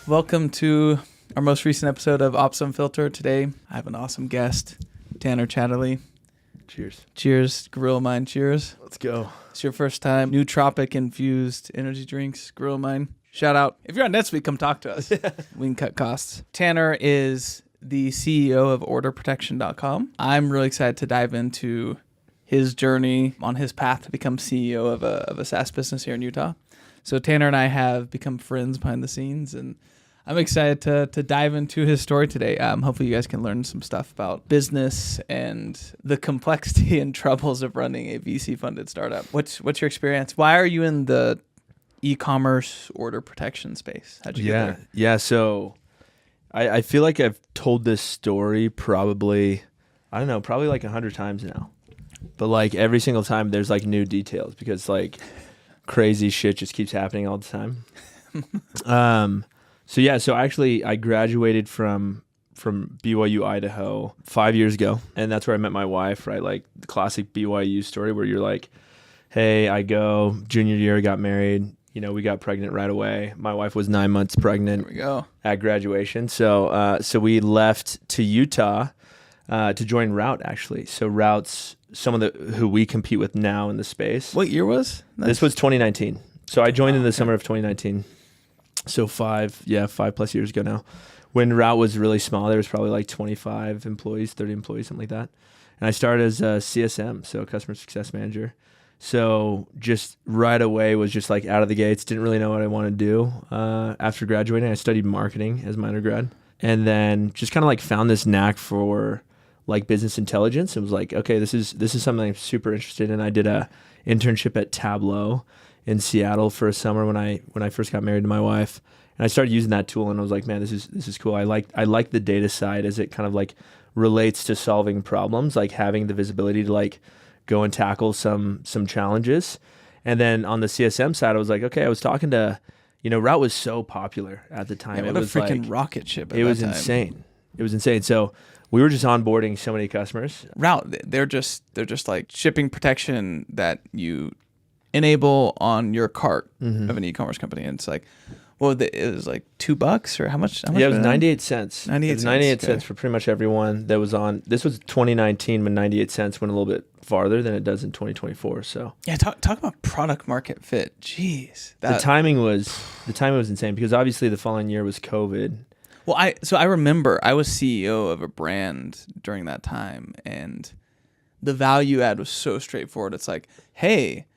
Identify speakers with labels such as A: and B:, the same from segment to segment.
A: Welcome to our most recent episode of OPS Unfiltered. Today, I have an awesome guest, Tanner Chatterley.
B: Cheers.
A: Cheers, Gorilla Mine. Cheers.
B: Let's go.
A: It's your first time. Nootropic infused energy drinks, Gorilla Mine. Shout out. If you're on NetSuite, come talk to us. We can cut costs. Tanner is the CEO of OrderProtection.com. I'm really excited to dive into his journey on his path to become CEO of a SaaS business here in Utah. So Tanner and I have become friends behind the scenes, and I'm excited to dive into his story today. Hopefully you guys can learn some stuff about business and the complexity and troubles of running a VC-funded startup. What's your experience? Why are you in the e-commerce order protection space? How'd you get there?
B: Yeah. So I feel like I've told this story probably like 100 times now. But like every single time there's like new details because like crazy shit just keeps happening all the time. So actually I graduated from BYU-Idaho 5 years ago, and that's where I met my wife, right? Like the classic BYU story where you're like, hey, I go junior year, got married, we got pregnant right away. My wife was 9 months pregnant.
A: There we go.
B: At graduation. So we left to Utah to join Route, actually. So Route's who we compete with now in the space.
A: What year was?
B: This was 2019. So I joined in the summer of 2019. So 5 plus years ago now. When Route was really small, there was probably like 25 employees, 30 employees, something like that. And I started as a CSM, so customer success manager. So just right away was just like out of the gates, didn't really know what I wanted to do. After graduating, I studied marketing as my undergrad, and then just kind of like found this knack for like business intelligence. It was like, okay, this is something I'm super interested in. I did a internship at Tableau in Seattle for a summer when I first got married to my wife, and I started using that tool, and I was like, man, this is cool. I like the data side as it kind of like relates to solving problems, like having the visibility to like go and tackle some challenges. And then on the CSM side, I was like, okay, I was talking to, Route was so popular at the time.
A: Yeah, what
B: it was
A: a freaking
B: like,
A: rocket ship.
B: It was insane. It was insane. So we were just onboarding so many customers.
A: Route, they're just like shipping protection that you enable on your cart of an e-commerce company. And it's like, it was like $2 or how much?
B: Yeah, it was 98 cents.
A: 98
B: cents for pretty much everyone that was on. This was 2019 when 98 cents went a little bit farther than it does in 2024. So
A: yeah, talk about product market fit. Jeez,
B: the timing was insane because obviously the following year was COVID.
A: Well, I remember I was CEO of a brand during that time, and the value add was so straightforward. It's like, hey,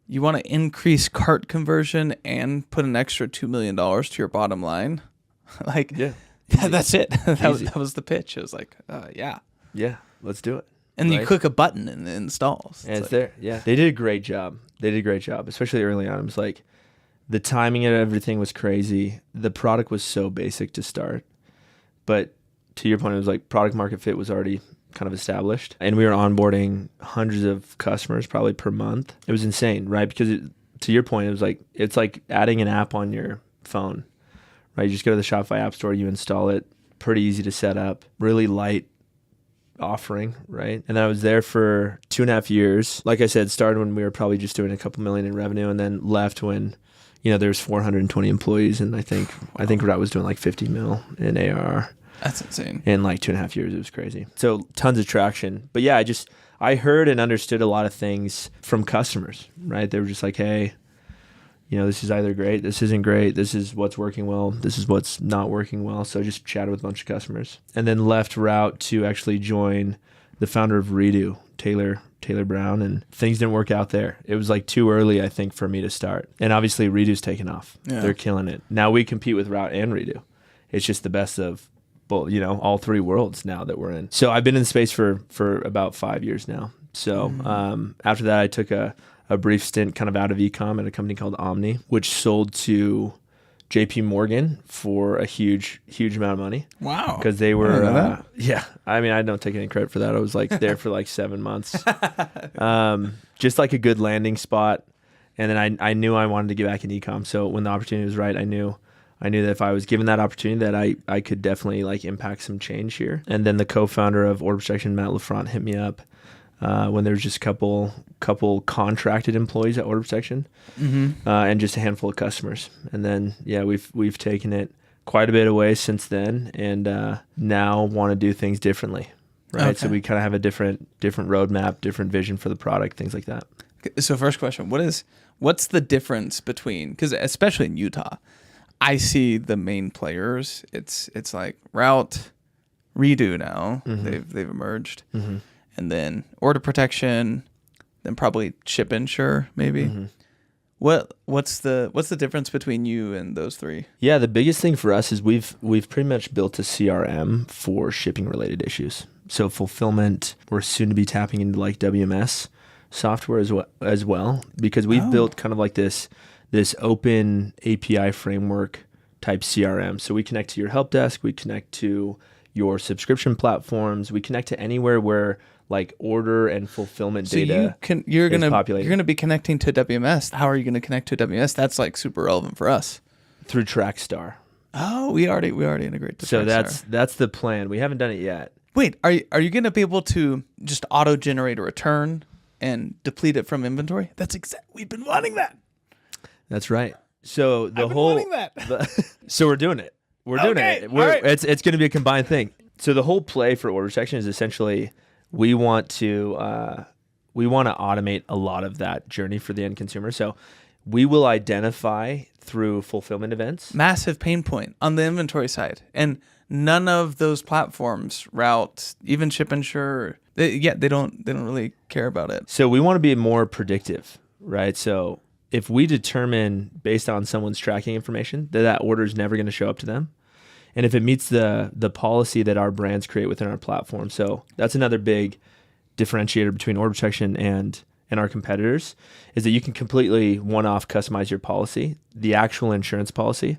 A: you want to increase cart conversion and put an extra $2 million to your bottom line? Like, yeah, that's it. that was the pitch. It was like, yeah,
B: let's do it.
A: And right? You click a button and it installs.
B: And it's there. Yeah, they did a great job. Especially early on. It was like the timing of everything was crazy. The product was so basic to start, but to your point, it was like product market fit was already kind of established, and we were onboarding hundreds of customers probably per month. It was insane, right? Because to your point, it's like adding an app on your phone, right? You just go to the Shopify App Store, you install it, pretty easy to set up, really light offering, right? And then I was there for 2.5 years. Like I said, started when we were probably just doing a couple million in revenue, and then left when there's 420 employees, and I think Route was doing like 50 mil in ARR.
A: That's insane.
B: In like 2.5 years, it was crazy. So tons of traction. But yeah, I heard and understood a lot of things from customers, right? They were just like, hey, this is either great, this isn't great, this is what's working well, this is what's not working well. So I just chatted with a bunch of customers, and then left Route to actually join the founder of Redo, Taylor Brown, and things didn't work out there. It was like too early, I think, for me to start. And obviously Redo's taken off. Yeah. They're killing it. Now we compete with Route and Redo. It's just the best of all three worlds now that we're in. So I've been in the space for about 5 years now. So after that, I took a brief stint kind of out of ecom at a company called Omni, which sold to JP Morgan for a huge amount of money.
A: Wow.
B: Because they were, I don't take any credit for that. I was like there for like 7 months. Just like a good landing spot. And then I knew I wanted to get back in ecom. So when the opportunity was right, I knew that if I was given that opportunity that I could definitely like impact some change here. And then the co-founder of OrderProtection, Matt LaFront, hit me up when there was just a couple contracted employees at OrderProtection and just a handful of customers. And then we've taken it quite a bit of ways since then, and now want to do things differently. Right.
A: Okay.
B: So we kind of have a different roadmap, different vision for the product, things like that.
A: So first question, what's the difference between, because especially in Utah, I see the main players. It's like Route, Redo now. They've emerged, and then Order Protection, then probably Ship Insure maybe. What's the difference between you and those three?
B: Yeah, the biggest thing for us is we've pretty much built a CRM for shipping related issues. So fulfillment, we're soon to be tapping into like WMS software as well, because we've built kind of like this open API framework type CRM. So we connect to your help desk, we connect to your subscription platforms, we connect to anywhere where like order and fulfillment data
A: you're
B: is populated.
A: You're gonna be connecting to WMS. How are you gonna connect to WMS? That's like super relevant for us.
B: Through TrackStar.
A: Oh, we already integrate to
B: So
A: TrackStar.
B: that's the plan. We haven't done it yet.
A: Wait, are you gonna be able to just auto generate a return and deplete it from inventory? That's we've been wanting that.
B: That's right. So
A: I've been wanting that.
B: So we're doing it. We're doing it.
A: all right.
B: It's going to be a combined thing. So the whole play for order protection is essentially we want to automate a lot of that journey for the end consumer. So we will identify through fulfillment events.
A: Massive pain point on the inventory side, and none of those platforms, Route, even Ship Insure, they don't really care about it.
B: So we want to be more predictive, right? So if we determine based on someone's tracking information that order is never going to show up to them, and if it meets the policy that our brands create within our platform, so that's another big differentiator between order protection and our competitors, is that you can completely one-off customize your policy, the actual insurance policy,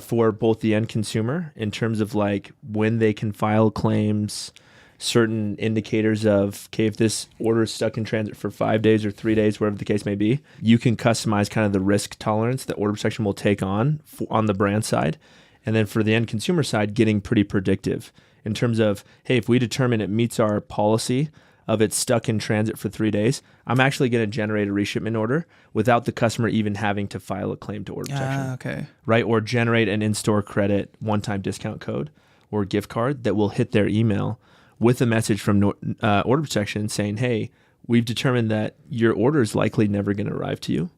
B: for both the end consumer in terms of like when they can file claims, certain indicators of, okay, if this order is stuck in transit for 5 days or 3 days, whatever the case may be, you can customize kind of the risk tolerance that order protection will take on the brand side. And then for the end consumer side, getting pretty predictive in terms of, hey, if we determine it meets our policy of it's stuck in transit for 3 days, I'm actually going to generate a reshipment order without the customer even having to file a claim to order protection.
A: Okay.
B: Right? Or generate an in-store credit one-time discount code or gift card that will hit their email with a message from order protection saying, hey, we've determined that your order is likely never going to arrive to you.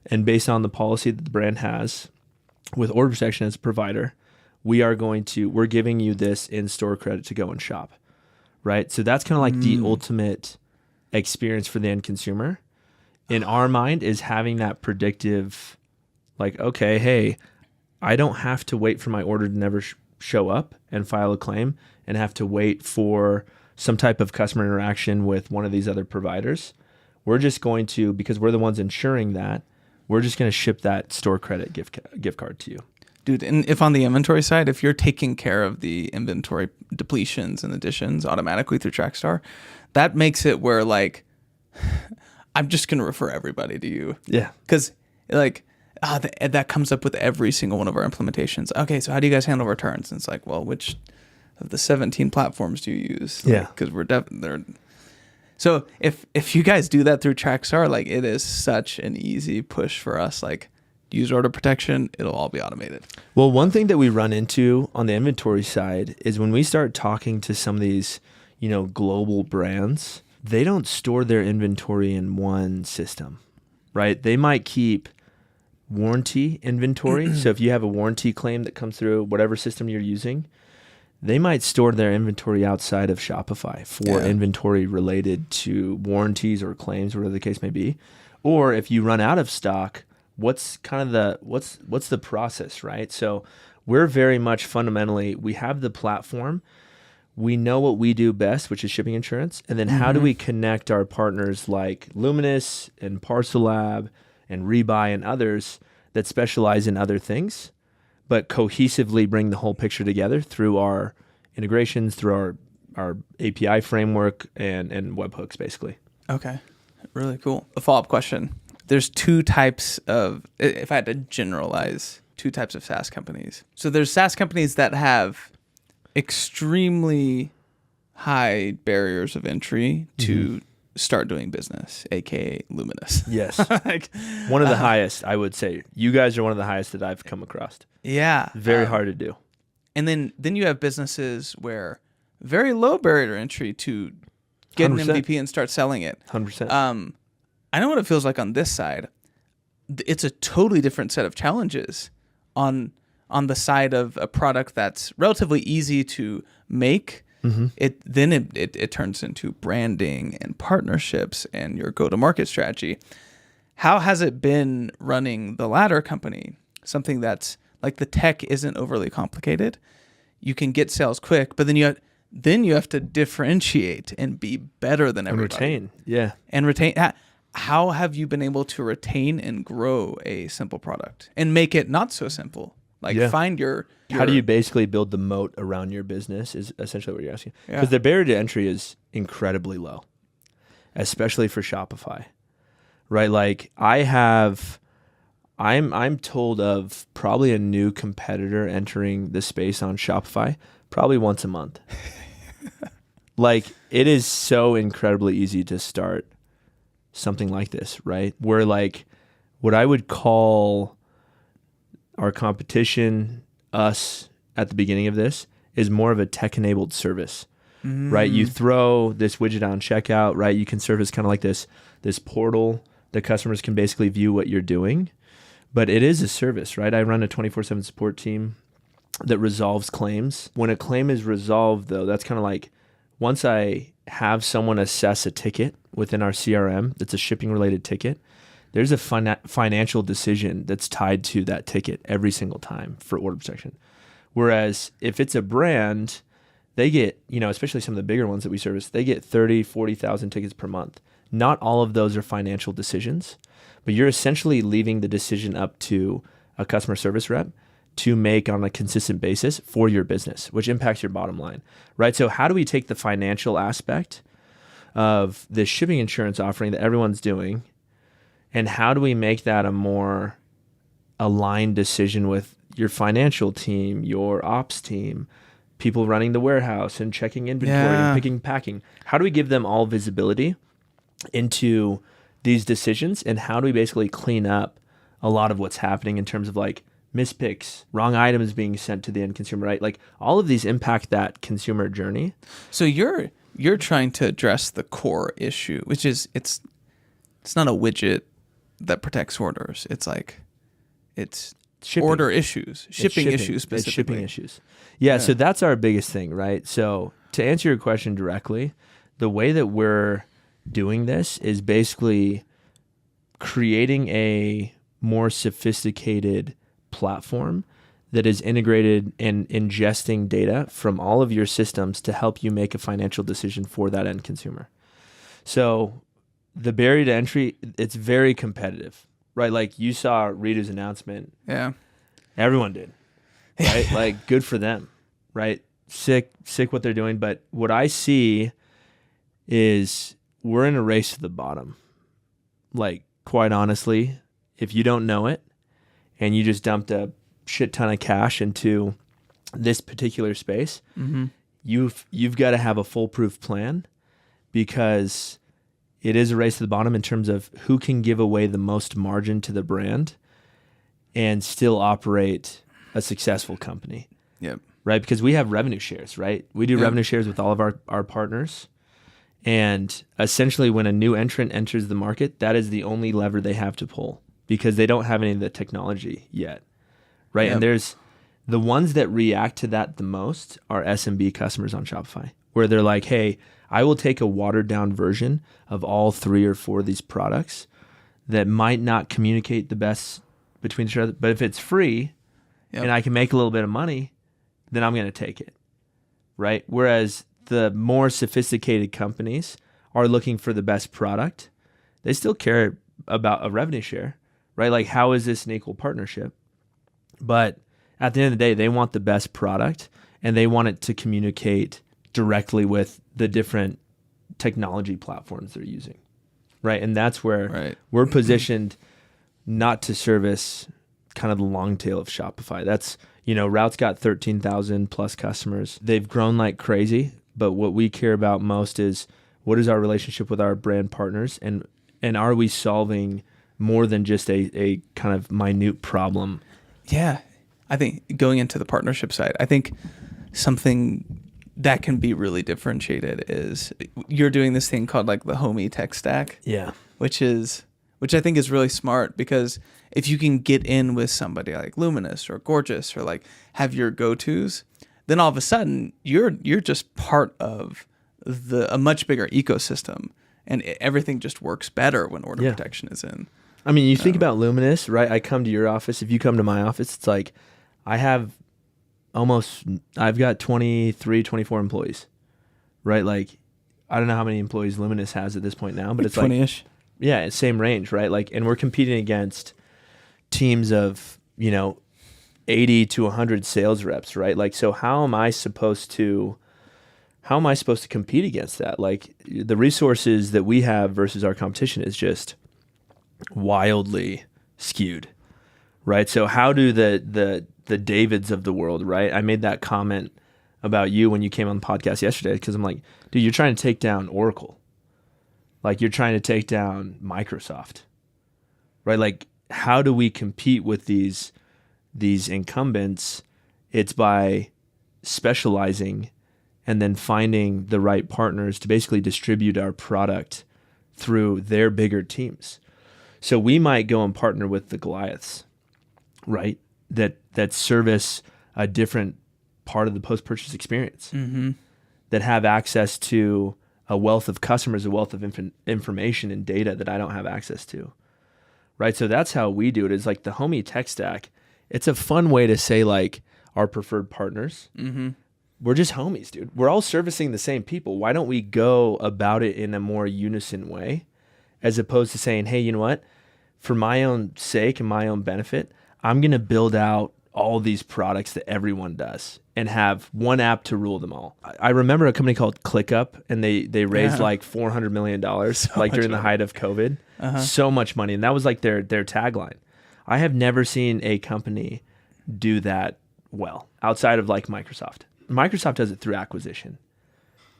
B: And based on the policy that the brand has with order protection as a provider, we're giving you this in-store credit to go and shop. Right? So that's kind of like the ultimate experience for the end consumer. In our mind is having that predictive, like, okay, hey, I don't have to wait for my order to never show up and file a claim and have to wait for some type of customer interaction with one of these other providers. We're just going to, because we're the ones insuring that, we're just going to ship that store credit gift card to you.
A: Dude, and if on the inventory side, if you're taking care of the inventory depletions and additions automatically through TrackStar, that makes it where like, I'm just going to refer everybody to you.
B: Yeah.
A: Because like, that comes up with every single one of our implementations. Okay, so how do you guys handle returns? And it's like, well, which of the 17 platforms do you use? Like,
B: yeah.
A: Because they're. So if you guys do that through TrackStar, like it is such an easy push for us. Like use order protection, it'll all be automated.
B: Well, one thing that we run into on the inventory side is when we start talking to some of these, global brands, they don't store their inventory in one system, right? They might keep warranty inventory. So if you have a warranty claim that comes through whatever system you're using, they might store their inventory outside of Shopify for inventory related to warranties or claims, whatever the case may be. Or if you run out of stock, what's the process, right? So we're very much fundamentally, we have the platform, we know what we do best, which is shipping insurance, and then how do we connect our partners like Luminous and Parcel Lab and Rebuy and others that specialize in other things, but cohesively bring the whole picture together through our integrations, through our API framework and webhooks, basically.
A: Okay, really cool. A follow-up question. There's two types of, if I had to generalize, two types of SaaS companies. So there's SaaS companies that have extremely high barriers of entry to start doing business, aka Luminous.
B: Yes.
A: Like,
B: One of the highest, I would say. You guys are one of the highest that I've come across.
A: Yeah.
B: Very hard to do.
A: And then you have businesses where very low barrier to entry to get
B: 100%.
A: an MVP and start selling it.
B: 100%.
A: I know what it feels like on this side. It's a totally different set of challenges on the side of a product that's relatively easy to make.
B: Mm-hmm.
A: It turns into branding and partnerships and your go-to-market strategy. How has it been running the latter company? Something that's like the tech isn't overly complicated. You can get sales quick, but then you have to differentiate and be better than everybody.
B: And retain. Yeah.
A: And retain. How have you been able to retain and grow a simple product and make it not so simple? Like find your
B: how do you basically build the moat around your business is essentially what you're asking.
A: Yeah.
B: Because the barrier to entry is incredibly low, especially for Shopify, right? Like I'm told of probably a new competitor entering the space on Shopify probably once a month. Like it is so incredibly easy to start something like this, right? Where like what I would call our competition, us at the beginning of this, is more of a tech-enabled service, right? You throw this widget on checkout, right? You can service kind of like this portal that customers can basically view what you're doing. But it is a service, right? I run a 24/7 support team that resolves claims. When a claim is resolved, though, that's kind of like once I have someone assess a ticket within our CRM that's a shipping-related ticket, there's a financial decision that's tied to that ticket every single time for order protection. Whereas if it's a brand, they get, especially some of the bigger ones that we service, they get 30, 40,000 tickets per month. Not all of those are financial decisions, but you're essentially leaving the decision up to a customer service rep to make on a consistent basis for your business, which impacts your bottom line, right? So how do we take the financial aspect of the shipping insurance offering that everyone's doing, and how do we make that a more aligned decision with your financial team, your ops team, people running the warehouse and checking inventory and picking, packing? How do we give them all visibility into these decisions, and how do we basically clean up a lot of what's happening in terms of like mispicks, wrong items being sent to the end consumer, right? Like all of these impact that consumer journey.
A: So you're trying to address the core issue, which is it's not a widget that protects orders. It's like it's
B: shipping.
A: Order issues, shipping issues specifically.
B: It's shipping issues. Yeah, so that's our biggest thing, right? So to answer your question directly, the way that we're doing this is basically creating a more sophisticated platform that is integrated and ingesting data from all of your systems to help you make a financial decision for that end consumer. So the barrier to entry, it's very competitive, right? Like you saw Rita's announcement.
A: Yeah.
B: Everyone did, right? Like good for them, right? Sick what they're doing. But what I see is we're in a race to the bottom. Like quite honestly, if you don't know it and you just dumped a shit ton of cash into this particular space, you've got to have a foolproof plan, because it is a race to the bottom in terms of who can give away the most margin to the brand and still operate a successful company.
A: Yep.
B: Right? Because we have revenue shares, right? We do revenue shares with all of our partners. And essentially when a new entrant enters the market, that is the only lever they have to pull, because they don't have any of the technology yet. Right?
A: Yep.
B: And there's the ones that react to that the most are SMB customers on Shopify, where they're like, hey, I will take a watered down version of all 3 or 4 of these products that might not communicate the best between each other, but if it's free and I can make a little bit of money, then I'm going to take it, right? Whereas the more sophisticated companies are looking for the best product. They still care about a revenue share, right? Like, how is this an equal partnership? But at the end of the day, they want the best product, and they want it to communicate directly with the different technology platforms they're using, right? And that's where we're positioned not to service kind of the long tail of Shopify. That's, Route's got 13,000 plus customers. They've grown like crazy, but what we care about most is What is our relationship with our brand partners? And are we solving more than just a kind of minute problem?
A: Yeah. I think going into the partnership side, I think something that can be really differentiated is you're doing this thing called like the homie tech stack.
B: Yeah.
A: Which I think is really smart, because if you can get in with somebody like Luminous or Gorgeous or like have your go-tos, then all of a sudden you're just part of a much bigger ecosystem, and everything just works better when order protection is in.
B: I mean, you think about Luminous, right? I come to your office. If you come to my office, it's like I've got 23, 24 employees, right? Like, I don't know how many employees Luminous has at this point now, but it's
A: 20-ish.
B: Like, yeah, it's same range, right? Like, and we're competing against teams of, 80 to 100 sales reps, right? Like, so how am I supposed to compete against that? Like, the resources that we have versus our competition is just wildly skewed, right? So how do the Davids of the world, right? I made that comment about you when you came on the podcast yesterday, because I'm like, dude, you're trying to take down Oracle. Like, you're trying to take down Microsoft, right? Like, how do we compete with these incumbents? It's by specializing and then finding the right partners to basically distribute our product through their bigger teams. So we might go and partner with the Goliaths, right? That service a different part of the post-purchase experience, that have access to a wealth of customers, a wealth of information and data that I don't have access to, right? So that's how we do it, is like the homie tech stack. It's a fun way to say like our preferred partners. We're just homies, dude. We're all servicing the same people. Why don't we go about it in a more unison way, as opposed to saying, hey, you know what? For my own sake and my own benefit, I'm going to build out all these products that everyone does and have one app to rule them all. I remember a company called ClickUp, and they raised like $400 million like during the height of COVID. So much money. And that was like their tagline. I have never seen a company do that well outside of like Microsoft. Microsoft does it through acquisition,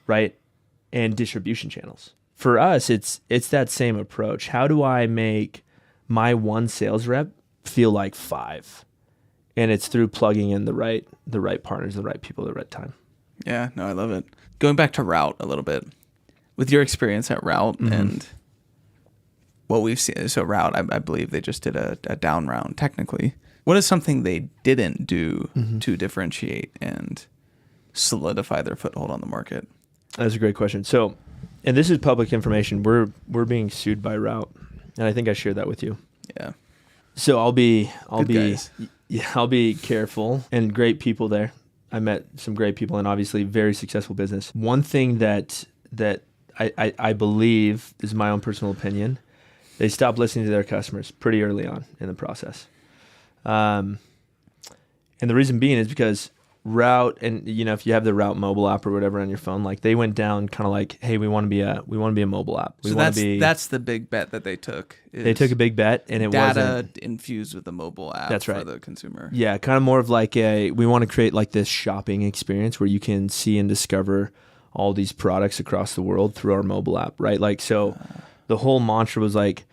B: right? And distribution channels. For us, it's that same approach. How do I make my one sales rep feel like 5? And it's through plugging in the right partners, the right people at the right time.
A: Yeah, no, I love it. Going back to Route a little bit, with your experience at Route and what we've seen. So Route, I believe they just did a down round technically. What is something they didn't do to differentiate and solidify their foothold on the market?
B: That's a great question. So, and this is public information. We're being sued by Route, and I think I shared that with you.
A: Yeah.
B: So I'll be careful, and great people there. I met some great people, and obviously very successful business. One thing that I believe is my own personal opinion, they stopped listening to their customers pretty early on in the process. And the reason being is because Route, and if you have the Route mobile app or whatever on your phone, like they went down kind of like, hey, we want to be a mobile app.
A: That's the big bet that they took.
B: They took a big bet, and it was
A: data infused with the mobile app.
B: That's right.
A: For the consumer.
B: Yeah, kind of more of like we want to create like this shopping experience where you can see and discover all these products across the world through our mobile app, right? Like, so the whole mantra was like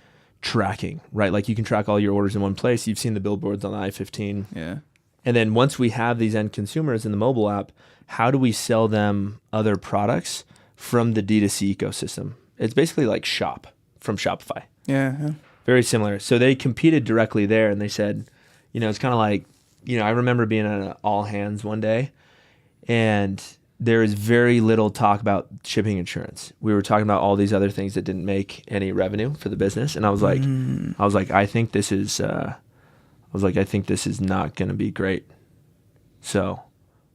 B: tracking, right? Like you can track all your orders in one place. You've seen the billboards on the I-15.
A: Yeah.
B: And then once we have these end consumers in the mobile app, how do we sell them other products from the D2C ecosystem? It's basically like Shop from Shopify.
A: Yeah.
B: Very similar. So they competed directly there, and they said, it's kind of like, I remember being at an all hands one day, and there is very little talk about shipping insurance. We were talking about all these other things that didn't make any revenue for the business. And I was like, I think this is not going to be great. So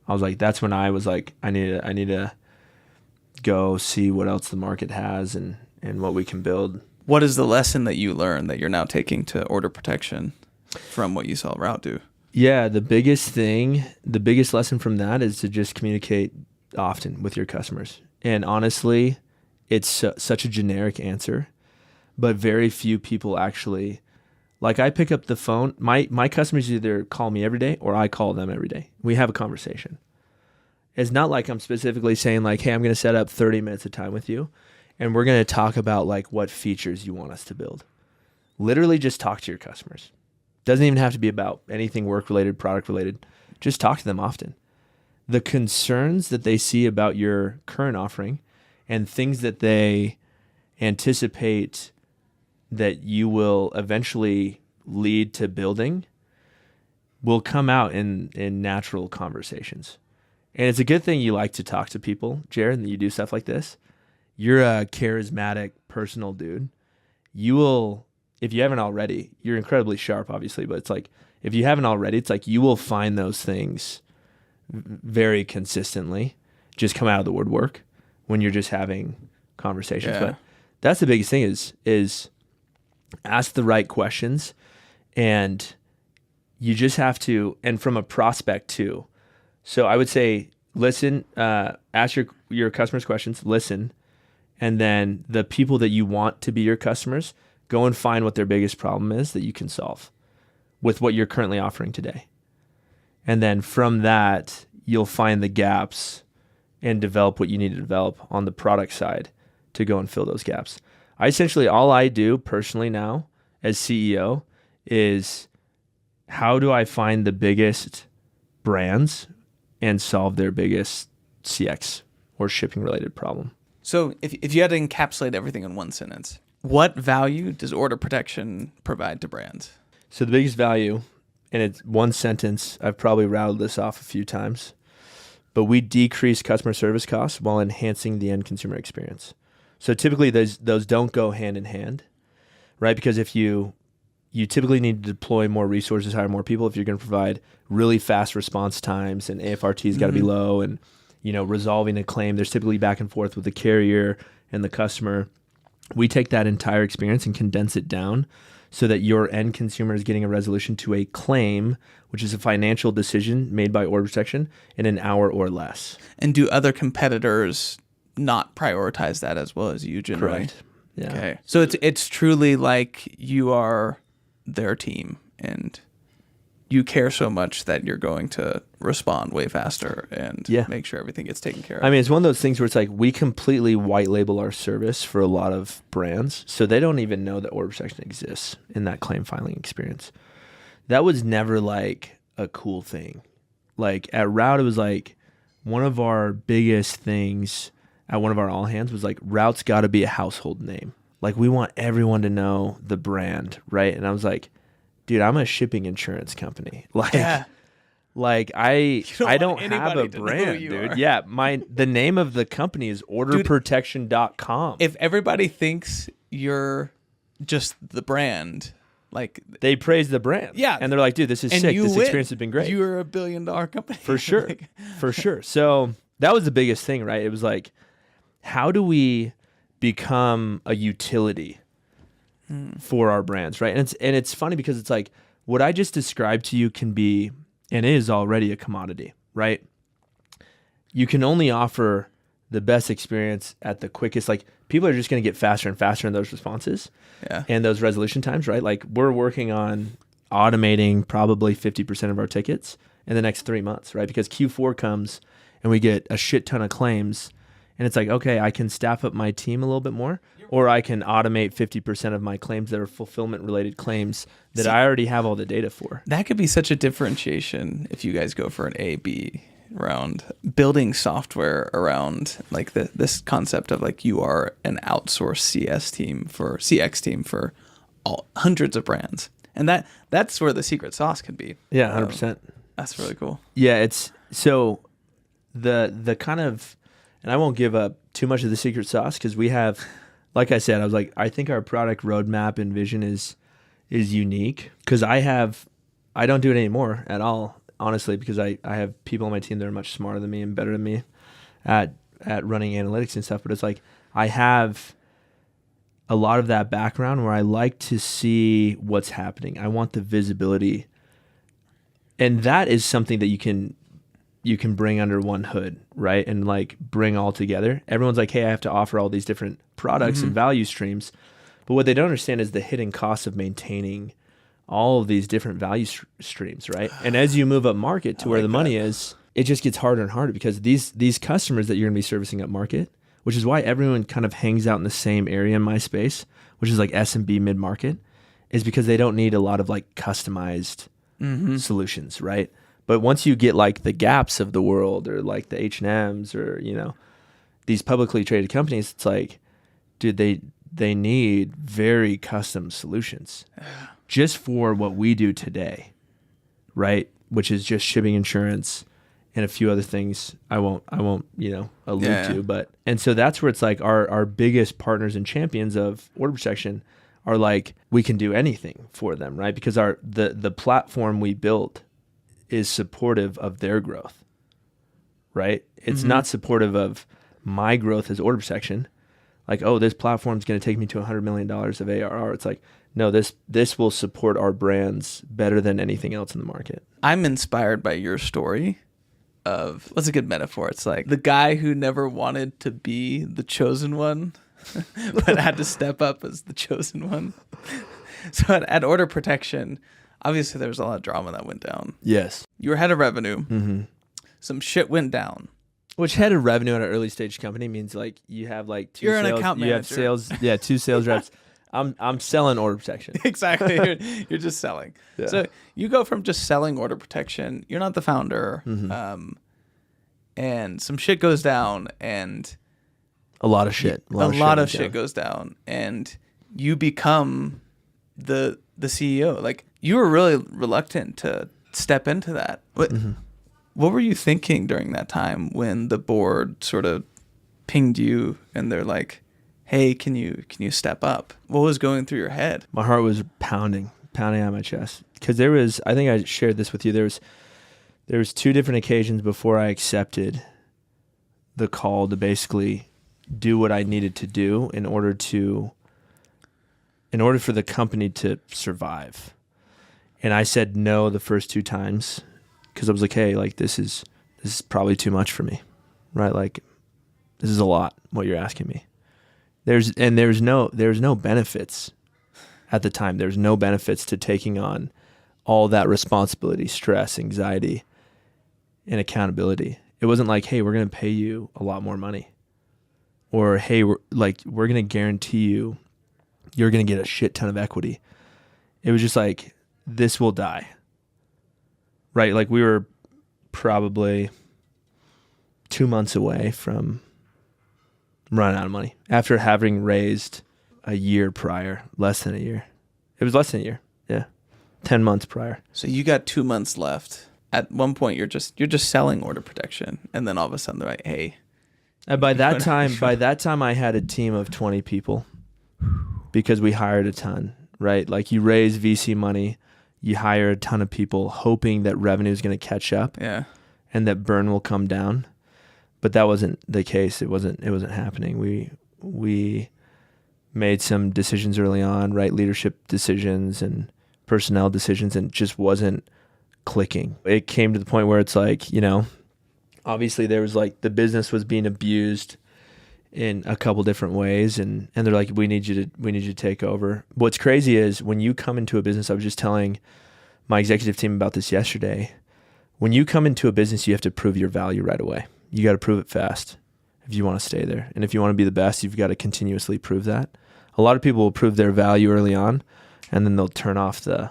B: I was like, that's when I was like, I need to go see what else the market has and what we can build.
A: What is the lesson that you learned that you're now taking to order protection from what you saw Route do?
B: Yeah, the biggest lesson from that is to just communicate often with your customers. And honestly, it's such a generic answer, but very few people actually. Like, I pick up the phone. My customers either call me every day or I call them every day. We have a conversation. It's not like I'm specifically saying like, hey, I'm going to set up 30 minutes of time with you. and we're going to talk about like what features you want us to build. Literally just talk to your customers. Doesn't even have to be about anything work related, product related. Just talk to them often. The concerns that they see about your current offering and things that they anticipate that you will eventually lead to building will come out in natural conversations. And it's a good thing you like to talk to people, Jared, and that you do stuff like this. You're a charismatic, personal dude. You will, if you haven't already, you're incredibly sharp, obviously, but it's like, if you haven't already, it's like you will find those things very consistently just come out of the woodwork when you're just having conversations.
A: Yeah.
B: But that's the biggest thing is ask the right questions, and you just have to, and from a prospect too. So I would say, listen, ask your customers questions, listen, and then the people that you want to be your customers, go and find what their biggest problem is that you can solve with what you're currently offering today. And then from that, you'll find the gaps and develop what you need to develop on the product side to go and fill those gaps. All I do personally now as CEO is, how do I find the biggest brands and solve their biggest CX or shipping related problem?
A: So if you had to encapsulate everything in one sentence, what value does order protection provide to brands?
B: So the biggest value, and it's one sentence, I've probably rattled this off a few times, but we decrease customer service costs while enhancing the end consumer experience. So typically those don't go hand in hand, right? Because if you typically need to deploy more resources, hire more people if you're going to provide really fast response times, and AFRT's got to be low, and resolving a claim, there's typically back and forth with the carrier and the customer. We take that entire experience and condense it down so that your end consumer is getting a resolution to a claim, which is a financial decision made by Order Protection, in an hour or less.
A: And do other competitors not prioritize that as well as you generally?
B: Correct. Yeah.
A: Okay. So it's truly like you are their team and you care so much that you're going to respond way faster and make sure everything gets taken care of.
B: I mean, it's one of those things where it's like we completely white label our service for a lot of brands, so they don't even know that Order Protection exists in that claim filing experience. That was never like a cool thing. Like at Route, it was like one of our biggest things at one of our all hands was like, Route's got to be a household name. Like we want everyone to know the brand, right? And I was like, dude, I'm a shipping insurance company. Like I don't have a brand, dude. Yeah, the name of the company is OrderProtection.com.
A: If everybody thinks you're just the brand, like
B: they praise the brand. Yeah. And they're like, dude, this is sick. This experience has been great.
A: You're $1 billion company.
B: For sure. For sure. So that was the biggest thing, right? It was like, how do we become a utility for our brands, right? And it's funny because it's like what I just described to you can be and is already a commodity, right? You can only offer the best experience at the quickest. Like people are just going to get faster and faster in those responses and those resolution times, right? Like we're working on automating probably 50% of our tickets in the next 3 months, right? Because Q4 comes and we get a shit ton of claims. And it's like, okay, I can staff up my team a little bit more, or I can automate 50% of my claims that are fulfillment-related claims that I already have all the data for.
A: That could be such a differentiation if you guys go for an A/B round, building software around like this concept of like you are an outsourced CX team for hundreds of brands, and that's where the secret sauce could be.
B: Yeah, 100%.
A: That's really cool.
B: Yeah, it's so the kind of. And I won't give up too much of the secret sauce because we have, like I said, I was like, I think our product roadmap and vision is unique because I don't do it anymore at all, honestly, because I have people on my team that are much smarter than me and better than me at running analytics and stuff. But it's like I have a lot of that background where I like to see what's happening. I want the visibility. And that is something that you can bring under one hood, right? And like bring all together. Everyone's like, hey, I have to offer all these different products and value streams. But what they don't understand is the hidden costs of maintaining all of these different value streams, right? And as you move up market to where the money is, it just gets harder and harder because these customers that you're going to be servicing up market, which is why everyone kind of hangs out in the same area in my space, which is like SMB mid-market, is because they don't need a lot of like customized solutions, right? But once you get like the Gaps of the world or like the H&Ms or, you know, these publicly traded companies, it's like, dude, they need very custom solutions just for what we do today, right? Which is just shipping insurance and a few other things I won't, you know, allude to. But, and so that's where it's like our biggest partners and champions of order protection are like, we can do anything for them, right? Because the platform we built is supportive of their growth, right? It's not supportive of my growth as order protection. Like, oh, this platform's going to take me to $100 million of ARR. It's like, no, this will support our brands better than anything else in the market.
A: I'm inspired by your story of, what's a good metaphor? It's like the guy who never wanted to be the chosen one, but had to step up as the chosen one. So at Order Protection, obviously there was a lot of drama that went down.
B: Yes.
A: You were head of revenue. Some shit went down.
B: Which head of revenue at an early stage company means like you have like two
A: You're
B: sales,
A: an account manager.
B: You have sales, two sales reps. I'm selling order protection.
A: Exactly. You're just selling.
B: Yeah.
A: So you go from just selling order protection. You're not the founder. And some shit goes down and
B: A lot of shit.
A: A lot of shit goes down and you become the CEO. Like you were really reluctant to step into that. What were you thinking during that time when the board sort of pinged you and they're like, hey, can you step up? What was going through your head?
B: My heart was pounding on my chest. Because there was, I think I shared this with you, there was two different occasions before I accepted the call to basically do what I needed to do in order for the company to survive. And I said no the first two times because I was like, hey, like this is probably too much for me, right? Like this is a lot what you're asking me. There's no benefits at the time. There's no benefits to taking on all that responsibility, stress, anxiety, and accountability. It wasn't like, hey, we're going to pay you a lot more money. Or, hey, we're going to guarantee you're going to get a shit ton of equity. It was just like, this will die. Right? Like we were probably 2 months away from running out of money after having raised a year prior, less than a year. It was less than a year. Yeah. 10 months prior.
A: So you got 2 months left. At one point you're just selling order protection and then all of a sudden they're like, hey.
B: And by that time I had a team of 20 people because we hired a ton, right? Like you raise VC money, you hire a ton of people hoping that revenue is going to catch up and that burn will come down. But that wasn't the case. It wasn't happening. We made some decisions early on, right? Leadership decisions and personnel decisions, and it just wasn't clicking. It came to the point where it's like, you know, obviously there was like the business was being abused in a couple different ways, and they're like, we need you to take over. What's crazy is when you come into a business, I was just telling my executive team about this yesterday. When you come into a business, you have to prove your value right away. You got to prove it fast if you want to stay there. And if you want to be the best, you've got to continuously prove that. A lot of people will prove their value early on, and then they'll turn off the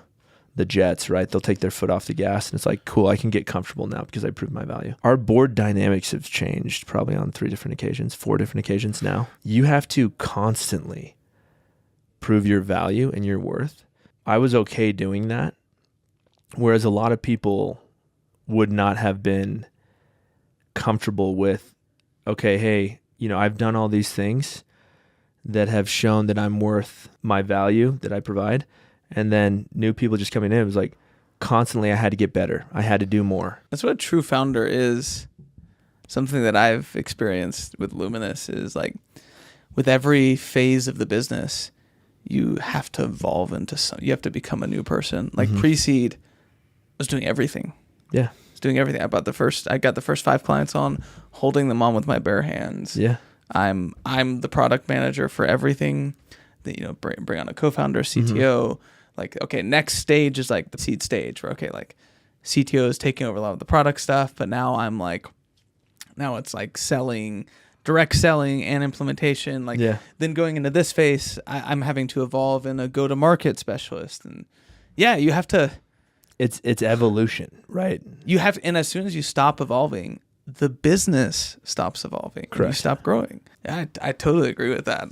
B: jets, right? They'll take their foot off the gas, and it's like, cool, I can get comfortable now because I proved my value. Our board dynamics have changed probably on 4 different occasions now. You have to constantly prove your value and your worth. I was okay doing that, whereas a lot of people would not have been comfortable with, okay, hey, you know, I've done all these things that have shown that I'm worth my value that I provide. And then new people just coming in, it was like constantly I had to get better. I had to do more.
A: That's what a true founder is. Something that I've experienced with Luminous is like with every phase of the business, you have to evolve you have to become a new person. Like pre-seed, I was doing everything.
B: Yeah.
A: I was doing everything. I got the first 5 clients on, holding them on with my bare hands.
B: Yeah.
A: I'm the product manager for everything. That, you know, bring on a co-founder, CTO. Like, okay, next stage is like the seed stage where, okay, like CTO is taking over a lot of the product stuff, but now it's like selling, direct selling and implementation. Like
B: Yeah.
A: then going into this phase, I'm having to evolve in a go-to-market specialist. And yeah, you have to.
B: It's evolution, right?
A: You have, and as soon as you stop evolving, the business stops evolving.
B: Correct.
A: You stop growing. I totally agree with that.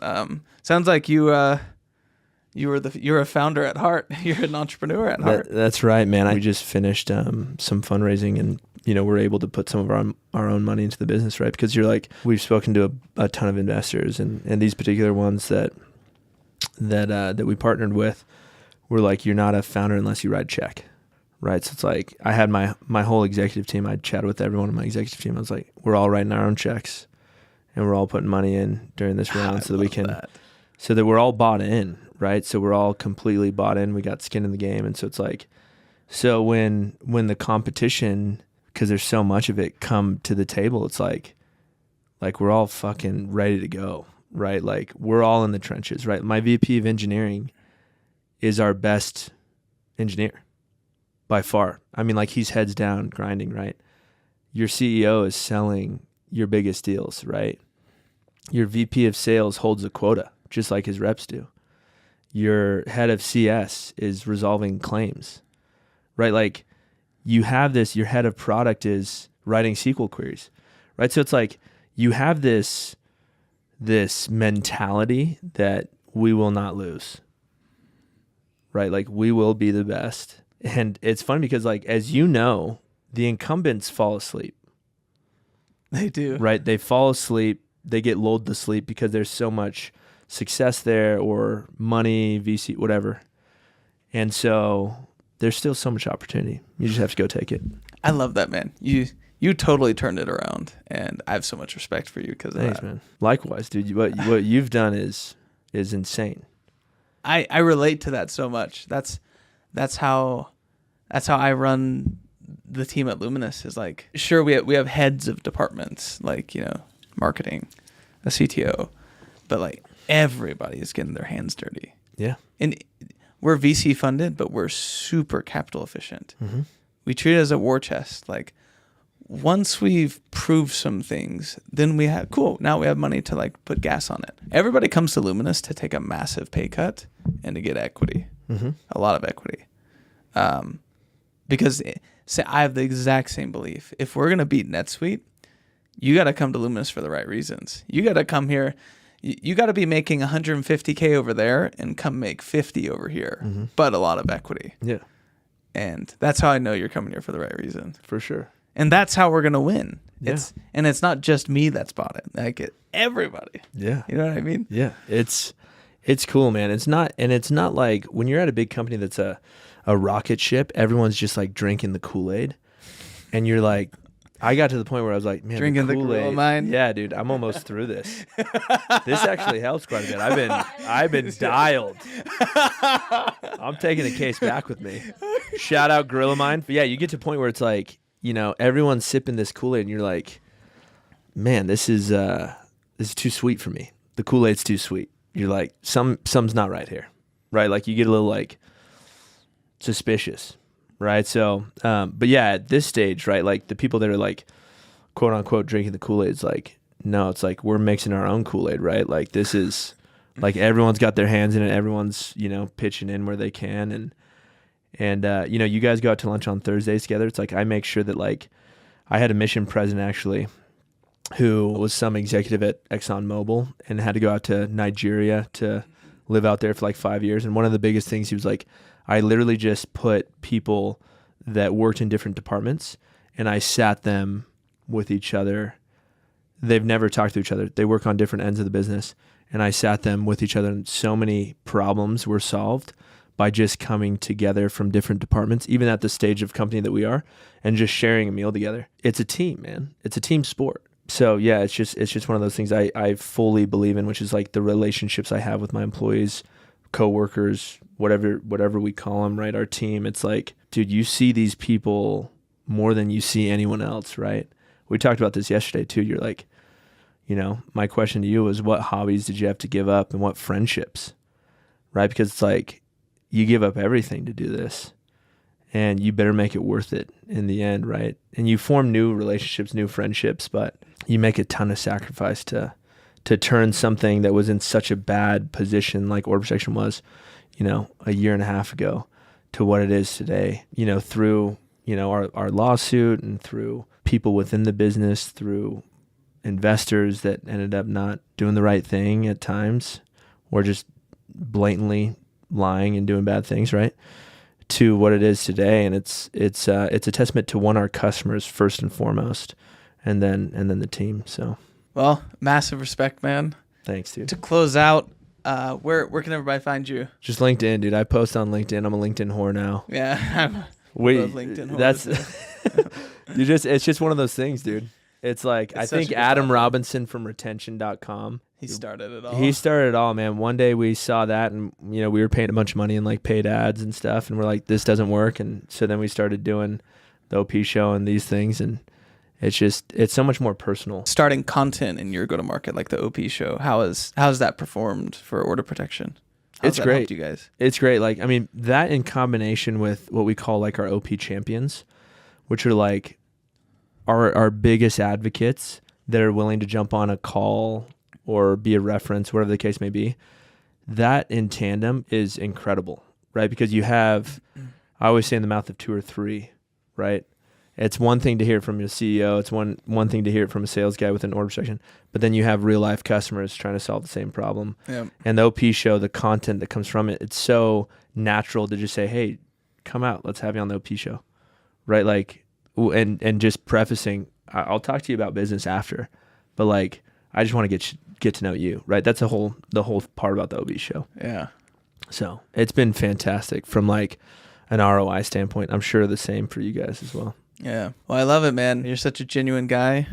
A: Sounds like you're a founder at heart. You're an entrepreneur at heart.
B: That's right, man. We just finished some fundraising, and we're able to put some of our own money into the business, right? Because we've spoken to a ton of investors, and these particular ones that we partnered with were like, you're not a founder unless you write a check. Right. So it's like I had my whole executive team. I chatted with everyone on my executive team. I was like, we're all writing our own checks and we're all putting money in during this round so that we're all bought in. Right. So we're all completely bought in. We got skin in the game. And so it's like, so when the competition, because there's so much of it, come to the table, it's like we're all fucking ready to go. Right. Like we're all in the trenches. Right. My VP of engineering is our best engineer. By far. I mean, like he's heads down grinding, right? Your CEO is selling your biggest deals, right? Your VP of sales holds a quota, just like his reps do. Your head of CS is resolving claims, right? Like you have this, your head of product is writing SQL queries, right? So it's like you have this mentality that we will not lose, right? Like we will be the best. And it's fun because, like, as you know, the incumbents fall asleep.
A: They do.
B: Right? They fall asleep. They get lulled to sleep because there's so much success there or money, VC, whatever. And so there's still so much opportunity. You just have to go take it.
A: I love that, man. You totally turned it around, and I have so much respect for you because of
B: Thanks,
A: that.
B: man. Likewise, dude. What you've done is insane.
A: I relate to that so much. That's how I run the team at Luminous. Is like, sure, we have heads of departments like marketing, a CTO, but like everybody is getting their hands dirty.
B: Yeah,
A: and we're VC funded, but we're super capital efficient.
B: Mm-hmm.
A: We treat it as a war chest. Like once we've proved some things, then now we have money to like put gas on it. Everybody comes to Luminous to take a massive pay cut and to get equity, a lot of equity. Because I have the exact same belief. If we're going to beat NetSuite, you got to come to Luminous for the right reasons. You got to come here. You got to be making 150K over there and come make 50 over here, but a lot of equity.
B: Yeah.
A: And that's how I know you're coming here for the right reason.
B: For sure.
A: And that's how we're going to win.
B: Yeah.
A: It's not just me that's bought it. Like everybody.
B: Yeah.
A: You know what I mean?
B: Yeah. It's cool, man. It's not like when you're at a big company that's a rocket ship, everyone's just like drinking the Kool-Aid. And you're like, I got to the point where I was like, man,
A: drinking the Kool-Aid.
B: Yeah, dude, I'm almost through this. This actually helps quite a bit. I've been dialed. I'm taking a case back with me. Shout out Gorilla Mind. But yeah, you get to a point where it's like, everyone's sipping this Kool-Aid and you're like, man, this is too sweet for me. The Kool-Aid's too sweet. You're like, something's not right here. Right? Like you get a little like suspicious. Right. So, but yeah, at this stage, right, like the people that are like, quote unquote, drinking the Kool-Aid, it's like, no, it's like we're mixing our own Kool-Aid, right? Like this is like everyone's got their hands in it. Everyone's, pitching in where they can. And you guys go out to lunch on Thursdays together. It's like I make sure that like I had a mission president actually who was some executive at ExxonMobil and had to go out to Nigeria to live out there for like 5 years. And one of the biggest things he was like, I literally just put people that worked in different departments and I sat them with each other. They've never talked to each other. They work on different ends of the business. And I sat them with each other and so many problems were solved by just coming together from different departments, even at the stage of company that we are, and just sharing a meal together. It's a team, man. It's a team sport. So yeah, it's just one of those things I fully believe in, which is like the relationships I have with my employees, coworkers, whatever we call them, right? Our team. It's like, dude, you see these people more than you see anyone else, right? We talked about this yesterday too. You're like, my question to you was, what hobbies did you have to give up and what friendships, right? Because it's like, you give up everything to do this and you better make it worth it in the end, right? And you form new relationships, new friendships, but you make a ton of sacrifice to turn something that was in such a bad position like Order Protection was, a year and a half ago to what it is today, through, our lawsuit and through people within the business, through investors that ended up not doing the right thing at times or just blatantly lying and doing bad things, right? To what it is today. And it's a testament to our customers first and foremost, and then the team. So,
A: well, massive respect, man.
B: Thanks, dude.
A: To close out, where can everybody find you?
B: Just LinkedIn, dude. I post on LinkedIn. I'm a LinkedIn whore now.
A: Yeah.
B: Love
A: LinkedIn whores.
B: That's it's just one of those things, dude. It's like, I think Adam Robinson from retention.com.
A: He started it all.
B: He started it all, man. One day we saw that, and we were paying a bunch of money in like paid ads and stuff, and we're like, this doesn't work. And so then we started doing the OP show and these things, and it's so much more personal.
A: Starting content in your go-to-market, like the OP show, how's that performed for Order Protection?
B: It's great.
A: Helped you guys?
B: It's great. Like, I mean, that in combination with what we call like our OP champions, which are like our biggest advocates that are willing to jump on a call or be a reference, whatever the case may be. That in tandem is incredible, right? Because you have, I always say in the mouth of two or three, right? It's one thing to hear it from your CEO. It's one thing to hear it from a sales guy within Order Protection, but then you have real life customers trying to solve the same problem.
A: Yep.
B: And the OP show, the content that comes from it, it's so natural to just say, hey, come out, let's have you on the OP show, right? Like, and just prefacing, I'll talk to you about business after, but like, I just want to get to know you, right? That's the whole part about the OB show.
A: Yeah.
B: So it's been fantastic from like an ROI standpoint. I'm sure the same for you guys as well.
A: Yeah. Well, I love it, man. You're such a genuine guy.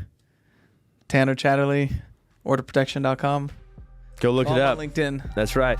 A: Tanner Chatterley, OrderProtection.com.
B: Go look it up.
A: On LinkedIn.
B: That's right.